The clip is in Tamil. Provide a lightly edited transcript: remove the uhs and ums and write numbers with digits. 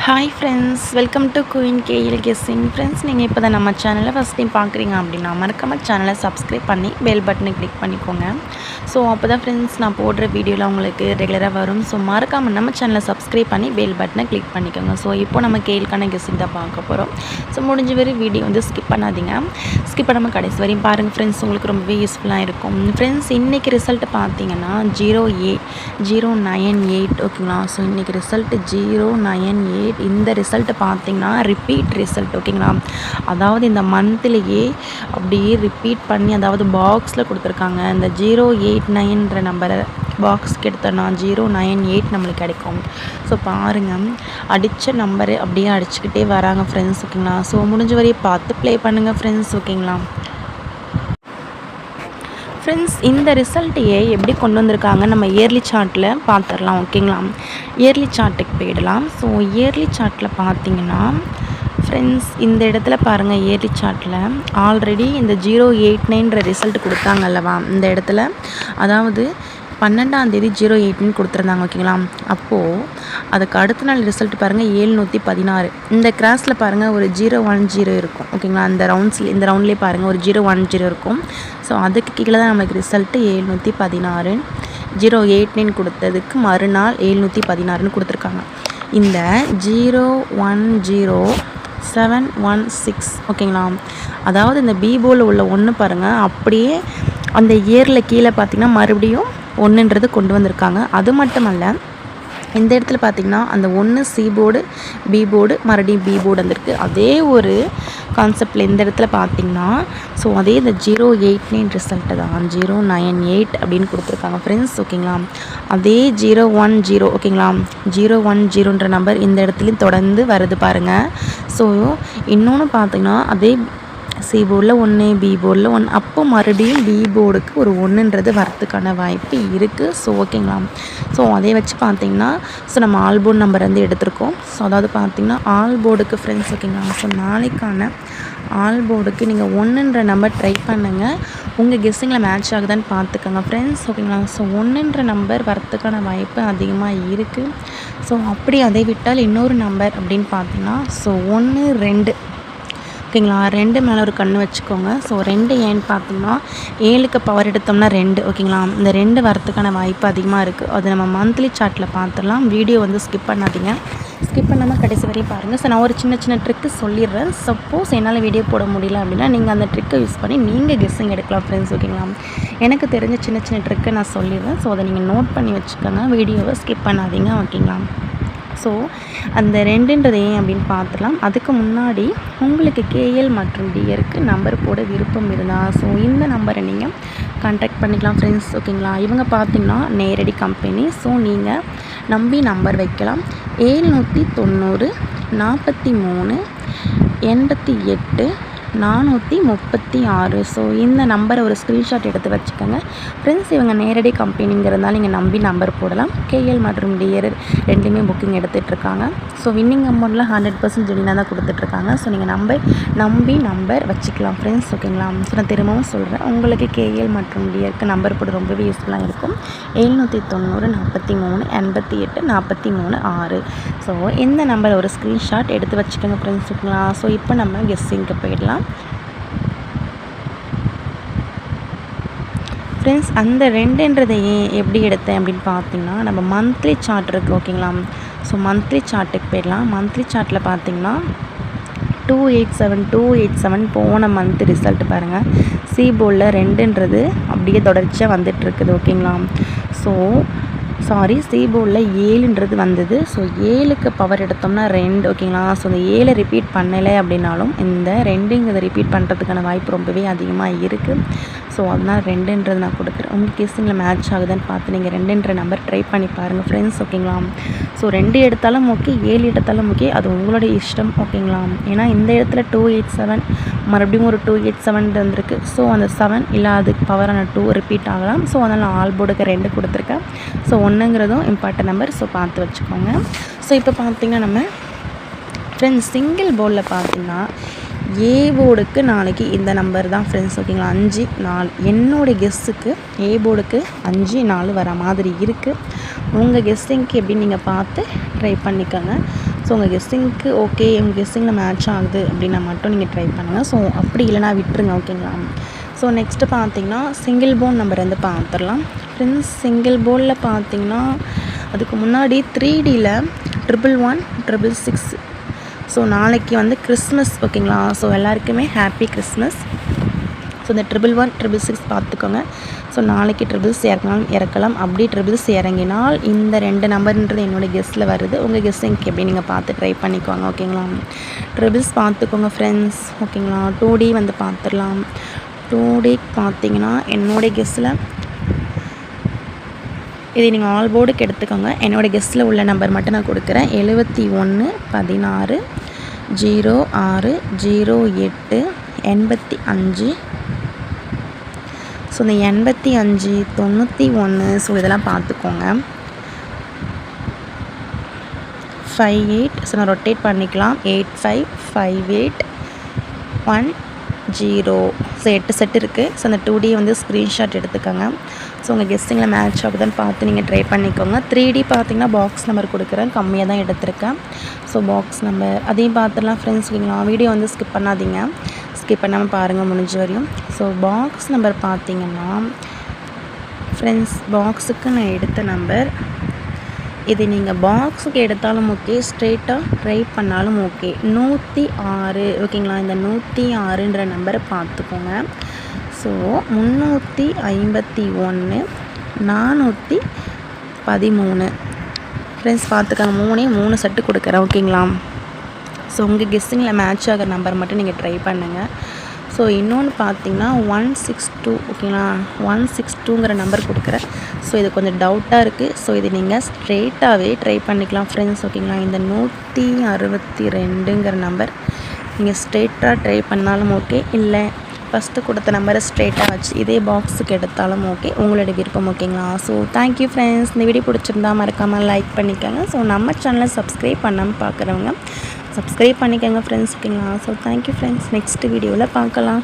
Hi friends, welcome to queen KL guessing. Friends, நீங்கள் இப்போ தான் நம்ம சேனலை ஃபஸ்ட் டைம் பார்க்குறீங்க அப்படின்னா மறக்காமல் சேனலை சப்ஸ்கிரைப் பண்ணி பெல் பட்டனை கிளிக் பண்ணிக்கோங்க. ஸோ அப்போ தான் ஃப்ரெண்ட்ஸ் நான் போடுற வீடியோவில் உங்களுக்கு ரெகுலராக வரும். ஸோ மறக்காமல் நம்ம சேனலை சப்ஸ்கிரைப் பண்ணி பெல் பட்டனை கிளிக் பண்ணிக்கோங்க. ஸோ இப்போ நம்ம கேஎல்கான கெஸ்ஸிங் தான் பார்க்க போகிறோம். ஸோ முடிஞ்ச வரை வீடியோ ஸ்கிப் பண்ணாதீங்க. ஸ்கிப் பண்ணாமல் கடைசி வரையும் பாருங்கள் ஃப்ரெண்ட்ஸ், உங்களுக்கு ரொம்பவே யூஸ்ஃபுல்லாக இருக்கும். ஃப்ரெண்ட்ஸ், இன்றைக்கி ரிசல்ட்டு பார்த்தீங்கன்னா 098 ஓகேங்களா. ஸோ இன்றைக்கி ரிசல்ட்டு 098. இந்த ரிசல்ட்டு பார்த்திங்கன்னா ரிப்பீட் ரிசல்ட் ஓகேங்களா. அதாவது இந்த மந்த்லேயே அப்படியே ரிப்பீட் பண்ணி, அதாவது பாக்ஸில் கொடுத்துருக்காங்க. இந்த 089 நம்பரை பாக்ஸ்க்கு எடுத்தோன்னா 098 நம்மளுக்கு கிடைக்கும். ஸோ பாருங்கள், அடித்த நம்பரு அப்படியே அடிச்சுக்கிட்டே வராங்க ஃப்ரெண்ட்ஸ் ஓகேங்களா. ஸோ முடிஞ்ச வரையும் பார்த்து ப்ளே பண்ணுங்கள் ஃப்ரெண்ட்ஸ் ஓகேங்களா. ஃப்ரெண்ட்ஸ், இந்த ரிசல்ட்டையே எப்படி கொண்டு வந்திருக்காங்க நம்ம இயர்லி சார்ட்டில் பார்த்துடலாம் ஓகேங்களா. இயர்லி சார்ட்டுக்கு போயிடலாம். ஸோ இயர்லி சார்ட்டில் பார்த்தீங்கன்னா ஃப்ரெண்ட்ஸ், இந்த இடத்துல பாருங்கள், இயர்லி சார்ட்டில் ஆல்ரெடி இந்த 089 ரிசல்ட் கொடுத்தாங்க அல்லவா. இந்த இடத்துல அதாவது 12ஆம் தேதி 089 கொடுத்துருந்தாங்க ஓகேங்களா. அப்போது அதுக்கு அடுத்த நாள் ரிசல்ட் பாருங்கள் 716. இந்த கிராஸில் பாருங்கள் ஒரு 010 இருக்கும் ஓகேங்களா. இந்த ரவுண்ட்லேயே பாருங்கள் ஒரு 010 இருக்கும். ஸோ அதுக்கு கீழே தான் நமக்கு ரிசல்ட்டு 716. 089 கொடுத்ததுக்கு மறுநாள் 716 கொடுத்துருக்காங்க. இந்த 010716 ஓகேங்களா. அதாவது இந்த பீபோவில் உள்ள ஒன்று பாருங்கள், அப்படியே அந்த இயரில் கீழே பார்த்திங்கன்னா மறுபடியும் ஒன்றுன்றது கொண்டு வந்திருக்காங்க. அது மட்டுமல்ல, இந்த இடத்துல பார்த்திங்கன்னா அந்த ஒன்று சி போர்டு, பி போர்டு, மறுபடியும் பி போர்டு வந்திருக்கு. அதே ஒரு கான்செப்டில் இந்த இடத்துல பார்த்திங்கன்னா ஸோ அதே இந்த 089 ரிசல்ட்டு தான் 098 அப்படின்னு கொடுத்துருக்காங்க ஃப்ரெண்ட்ஸ் ஓகேங்களா. அதே 010 ஓகேங்களா. 010ன்ற நம்பர் இந்த இடத்துலையும் தொடர்ந்து வருது பாருங்கள். ஸோ இன்னொன்று பார்த்திங்கன்னா அதே சி போர்டில் ஒன்று, பி போர்டில் ஒன்று, அப்போ மறுபடியும் பி போர்டுக்கு ஒரு ஒன்றுன்றது வரத்துக்கான வாய்ப்பு இருக்குது. ஸோ ஓகேங்களா. ஸோ அதே வச்சு பார்த்திங்கன்னா ஸோ நம்ம ஆல் போர்டு நம்பர் எடுத்திருக்கோம். ஸோ அதாவது பார்த்திங்கன்னா ஆல் போர்டுக்கு ஃப்ரெண்ட்ஸ் ஓகேங்களா. ஸோ நாளைக்கான ஆல் போர்டுக்கு நீங்கள் ஒன்றுன்ற நம்பர் ட்ரை பண்ணுங்கள். உங்கள் கெஸ்ஸிங்கில் மேட்ச் ஆகுதான்னு பார்த்துக்கோங்க ஃப்ரெண்ட்ஸ் ஓகேங்களா. ஸோ ஒன்றுன்ற நம்பர் வரத்துக்கான வாய்ப்பு அதிகமாக இருக்குது. ஸோ அப்படி அதை விட்டால் இன்னொரு நம்பர் அப்படின்னு பார்த்திங்கன்னா ஸோ 1, 2 ஓகேங்களா. 2 மேலே ஒரு கண் வச்சுக்கோங்க. ஸோ 2 ஏன்னு பார்த்தோம்னா 7க்கு பவர் எடுத்தோம்னா 2 ஓகேங்களா. இந்த 2 வரத்துக்கான வாய்ப்பு அதிகமாக இருக்குது. அது நம்ம மந்த்லி சார்ட்டில் பார்த்துடலாம். வீடியோ ஸ்கிப் பண்ணாதீங்க. ஸ்கிப் பண்ணாமல் கடைசி வரையும் பாருங்கள். ஸோ நான் ஒரு சின்ன ட்ரிக்கு சொல்லிடுறேன். சப்போஸ் என்னால் வீடியோ போட முடியல அப்படின்னா நீங்கள் அந்த ட்ரிக்கை யூஸ் பண்ணி நீங்கள் கெஸ்ஸிங் எடுக்கலாம் ஃப்ரெண்ட்ஸ் ஓகேங்களா. எனக்கு தெரிஞ்ச சின்ன ட்ரிக்கை நான் சொல்லிடுறேன். ஸோ அதை நீங்கள் நோட் பண்ணி வச்சுக்கோங்க. வீடியோவை ஸ்கிப் பண்ணாதீங்க ஓகேங்களா. ஸோ அந்த 2ன்றது ஏன் அப்படின்னு பார்த்துலாம். அதுக்கு முன்னாடி உங்களுக்கு கேஎல் மற்றும் டிஆருக்கு நம்பர் போட விருப்பம் இருந்தால் ஸோ இந்த நம்பரை நீங்கள் கான்டாக்ட் பண்ணிக்கலாம் ஃப்ரெண்ட்ஸ் ஓகேங்களா. இவங்க பார்த்திங்கன்னா நேரடி கம்பெனி. ஸோ நீங்கள் நம்பி நம்பர் வைக்கலாம். 790 43 88 436. ஸோ இந்த நம்பரை ஒரு ஸ்க்ரீன்ஷாட் எடுத்து வச்சுக்கோங்க ஃப்ரெண்ட்ஸ். இவங்க நேரடி கம்பெனிங்கிறதுனால நீங்கள் நம்பி நம்பர் போடலாம். கேஎல் மற்றும் டிஆர் ரெண்டுமே புக்கிங் எடுத்துகிட்ருக்காங்க. ஸோ வின்னிங் அமௌண்ட்டில் 100% ஜெனினாக தான் கொடுத்துட்ருக்காங்க. ஸோ நீங்கள் நம்பி நம்பர் வச்சுக்கலாம் ஃப்ரெண்ட்ஸ் ஓகேங்களா. ஸோ நான் திரும்பவும் சொல்கிறேன், உங்களுக்கு கேஎல் மற்றும் டிஆருக்கு நம்பர் போட ரொம்பவே யூஸ்ஃபுல்லாக இருக்கும். 790 43 88 43 6. ஸோ இந்த நம்பரை ஒரு ஸ்க்ரீன்ஷாட் எடுத்து வச்சுக்கோங்க ஃப்ரெண்ட்ஸ் ஓகேங்களா. ஸோ இப்போ நம்ம கெஸ்ஸிங்க்கு போயிடலாம் ஃப்ரெண்ட்ஸ். அந்த 2ன்றதை எப்படி எடுத்தேன் அப்படின்னு பார்த்தீங்கன்னா நம்ம மந்த்லி சார்ட் இருக்குது ஓகேங்களா. ஸோ மந்த்லி சார்ட்டுக்கு போயிடலாம். மந்த்லி சார்ட்டில் பார்த்தீங்கன்னா 287 போன மந்த் ரிசல்ட் பாருங்கள். சி போர்டில் 2ன்றது அப்படியே தொடர்ச்சியாக வந்துட்டுருக்குது ஓகேங்களா. ஸோ சி போர்டில் 7ன்றது வந்தது. ஸோ 7க்கு பவர் எடுத்தோம்னா 2 ஓகேங்களா. ஸோ இந்த 7 ரிப்பீட் பண்ணலை அப்படின்னாலும் இந்த 2ங்கிறத ரிப்பீட் பண்ணுறதுக்கான வாய்ப்பு ரொம்பவே அதிகமாக இருக்குது. ஸோ அதனால் 2ன்றது நான் கொடுக்குறேன். உங்கள் கேஸிங்கில் மேட்ச் ஆகுதுன்னு பார்த்து நீங்கள் 2ன்ற நம்பர் ட்ரை பண்ணி பாருங்கள் ஃப்ரெண்ட்ஸ் ஓகேங்களா. ஸோ 2 எடுத்தாலும் ஓகே, 7 எடுத்தாலும் ஓகே, அது உங்களுடைய இஷ்டம் ஓகேங்களா. ஏன்னா இந்த இடத்துல 287 மறுபடியும் ஒரு 287 இருந்திருக்கு. ஸோ அந்த 7 இல்லை அதுக்கு பவரான 2 ரிப்பீட் ஆகலாம். ஸோ அதனால் நான் ஆல் போர்டுக்கு 2 கொடுத்துருக்கேன். ஸோ 1ங்கிறதும் இம்பார்ட்டன்ட் நம்பர். ஸோ பார்த்து வச்சுக்கோங்க. ஸோ இப்போ பார்த்திங்கன்னா நம்ம ஃப்ரெண்ட்ஸ் சிங்கிள் போர்டில் பார்த்திங்கன்னா ஏ போர்டுக்கு நாளைக்கு இந்த நம்பர் தான் ஃப்ரெண்ட்ஸ் ஓகேங்களா. 5 4 என்னோடய கெஸ்ஸுக்கு ஏ போர்டுக்கு 5 4 வர மாதிரி இருக்குது. உங்கள் கெஸ்ஸிங்க்கு எப்படின்னு நீங்கள் பார்த்து ட்ரை பண்ணிக்கோங்க. ஸோ உங்கள் கெஸ்ஸிங்க்கு ஓகே, உங்கள் கெஸ்ஸிங்கில் மேட்ச் ஆகுது அப்படின்னா மட்டும் நீங்கள் ட்ரை பண்ணுங்கள். ஸோ அப்படி இல்லைனா விட்டுருங்க. ஓகேங்களா? ஸோ நெக்ஸ்ட்டு பார்த்தீங்கன்னா சிங்கிள் போன் நம்பர் வந்து பார்த்துடலாம். ஃப்ரெண்ட்ஸ், சிங்கிள் போனில் பார்த்தீங்கன்னா அதுக்கு முன்னாடி 3Dயில் 111 666. ஸோ நாளைக்கு வந்து கிறிஸ்மஸ். ஓகேங்களா? ஸோ எல்லாருக்குமே ஹாப்பி கிறிஸ்மஸ். ஸோ இந்த 111 666 பார்த்துக்கோங்க. ஸோ நாளைக்கு ட்ரிபிள்ஸ் இறக்கலாம். அப்படி ட்ரிபிள்ஸ் இறங்கினால் இந்த 2 நம்பர்ன்றது என்னோடய கெஸ்ஸில் வருது. உங்கள் கெஸ்ஸிங்க்கு எப்படி நீங்கள் பார்த்து ட்ரை பண்ணிக்கோங்க. ஓகேங்களா? ட்ரிபிள்ஸ் பார்த்துக்கோங்க ஃப்ரெண்ட்ஸ். ஓகேங்களா? 2D வந்து பார்த்துடலாம். 2D பார்த்தீங்கன்னா என்னோடய கெஸ்ஸில் இதை நீங்கள் ஆல் போர்டுக்கு எடுத்துக்கோங்க. என்னோடய கெஸ்ஸில் உள்ள நம்பர் மட்டும் நான் கொடுக்குறேன். 71 16 06 08 85. ஸோ இந்த 85 91. ஸோ இதெல்லாம் பார்த்துக்கோங்க. 58. ஸோ நான் ரொட்டேட் பண்ணிக்கலாம். 85 58 10. ஸோ 8 செட் இருக்குது. ஸோ அந்த 2D வந்து ஸ்க்ரீன்ஷாட் எடுத்துக்கோங்க. ஸோ உங்கள் கெஸ்ஸிங்கில் மேட்ச் ஆகுதுன்னு பார்த்து நீங்கள் ட்ரை பண்ணிக்கோங்க. 3D பார்த்திங்கன்னா பாக்ஸ் நம்பர் கொடுக்குறேன். கம்மியாக தான் எடுத்திருக்கேன். ஸோ பாக்ஸ் நம்பர் அதையும் பார்த்துடலாம் ஃப்ரெண்ட்ஸ். ஓகேங்களா? வீடியோ வந்து ஸ்கிப் பண்ணாதீங்க. ஸ்கிப் பண்ணாமல் பாருங்கள் முடிஞ்ச வரையும். ஸோ பாக்ஸ் நம்பர் பார்த்திங்கன்னா ஃப்ரெண்ட்ஸ், பாக்ஸுக்கு நான் எடுத்த நம்பர் இது. நீங்கள் பாக்ஸுக்கு எடுத்தாலும் ஓகே, ஸ்ட்ரெயிட்டாக ட்ரை பண்ணாலும் ஓகே. 106. ஓகேங்களா? இந்த 106ன்ற நம்பரை பார்த்துக்கோங்க. ஸோ 351 413. ஃப்ரெண்ட்ஸ் பார்த்துக்கோங்க. 3 செட்டு கொடுக்குறேன். ஓகேங்களா? ஸோ உங்கள் கெஸ்ஸிங்கில் மேட்ச் ஆகிற நம்பர் மட்டும் நீங்கள் ட்ரை பண்ணுங்கள். ஸோ இன்னொன்று பார்த்தீங்கன்னா 162. ஓகேங்களா? 162ங்கிற நம்பர் கொடுக்குறேன். ஸோ இது கொஞ்சம் டவுட்டாக இருக்குது. ஸோ இது நீங்கள் ஸ்ட்ரெயிட்டாகவே ட்ரை பண்ணிக்கலாம் ஃப்ரெண்ட்ஸ். ஓகேங்களா? இந்த 162ங்கிற நம்பர் நீங்கள் ஸ்ட்ரெயிட்டாக ட்ரை பண்ணாலும் ஓகே, இல்லை ஃபஸ்ட்டு கொடுத்த நம்பரை ஸ்ட்ரெயிட்டாக வச்சு இதே பாக்ஸுக்கு எடுத்தாலும் ஓகே, உங்களோட விருப்பம். ஓகேங்களா? So thank you friends. இந்த வீடியோ பிடிச்சிருந்தா மறக்காமல் லைக் பண்ணிக்கோங்க. ஸோ நம்ம சேனலை சப்ஸ்கிரைப் பண்ணாமல் பார்க்குறவங்க சப்ஸ்கிரைப் பண்ணிக்கோங்க ஃப்ரெண்ட்ஸ். ஓகேங்களா? So thank you friends. நெக்ஸ்ட் வீடியோவில் பார்க்கலாம்.